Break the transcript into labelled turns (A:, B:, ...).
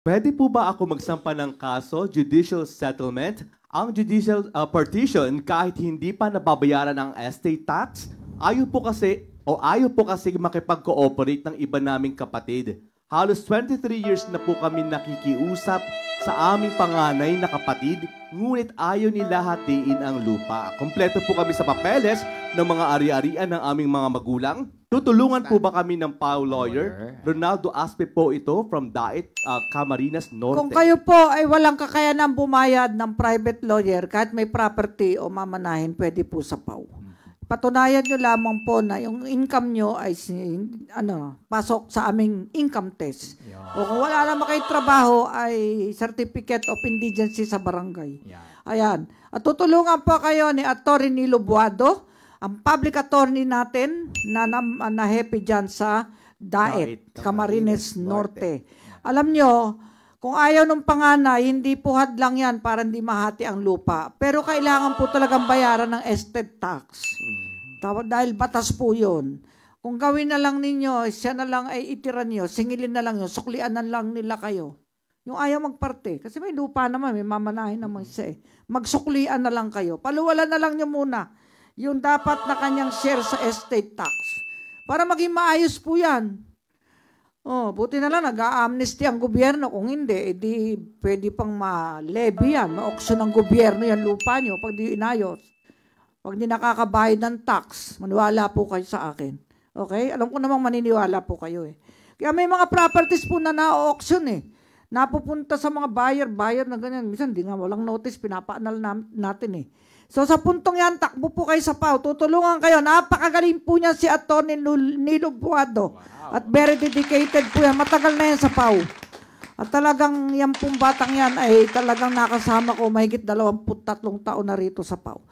A: Pwede po ba ako magsampa ng kaso, judicial settlement, ang judicial partition kahit hindi pa nababayaran ang estate tax? Ayaw po kasi makipag-cooperate ng iba naming kapatid. Halos 23 years na po kami nakikiusap sa aming panganay na kapatid, ngunit ayaw nila hatiin ang lupa. Kompleto po kami sa papeles ng mga ari-arian ng aming mga magulang. Tutulungan po ba kami ng PAO lawyer? Ronaldo Aspe po ito from Daet, Camarines Norte.
B: Kung kayo po ay walang kakayanang bumayad ng private lawyer, kahit may property o mamanahin, pwede po sa PAO. Patunayan nyo lamang po na yung income nyo ay pasok sa aming income test. Yeah. O kung wala naman kayo trabaho, ay certificate of indigency sa barangay. Yeah. Ayan. At tutulungan po kayo ni Atty. Nilo Buado, ang public attorney natin na happy dyan sa Daet, Camarines Norte. Alam nyo, kung ayaw ng panganay, hindi po hadlang yan para hindi mahati ang lupa. Pero kailangan po talagang bayaran ng estate tax. Dahil batas po yun. Kung gawin na lang ninyo, siya na lang ay itira nyo, singilin na lang yun, suklian na lang nila kayo. Yung ayaw magparte. Kasi may lupa naman, may mamanahin naman siya eh. Magsuklian na lang kayo. Paluwalan na lang nyo muna yung dapat na kanyang share sa estate tax. Para maging maayos po yan. Oh, buti na lang nag-a-amnesty ang gobyerno. Kung hindi, edi pwede pang ma-levy yan, ma-auction ng gobyerno yan lupa nyo pag di inayos. Pag di nakakabayad ng tax, maniwala po kayo sa akin. Okay? Alam ko namang maniniwala po kayo eh. Kaya may mga properties po na na-auction eh. Napupunta sa mga buyer na ganyan. Minsan di nga walang notice, pinapaanal natin eh. So sa puntong yan, takbo po kayo sa PAO. Tutulungan kayo. Napakagaling po niya si Atty. Nilo Buado. Wow. At very dedicated po yan. Matagal na yan sa PAO. At talagang yan pong batang yan ay talagang nakasama ko mahigit 23 taon na rito sa PAO.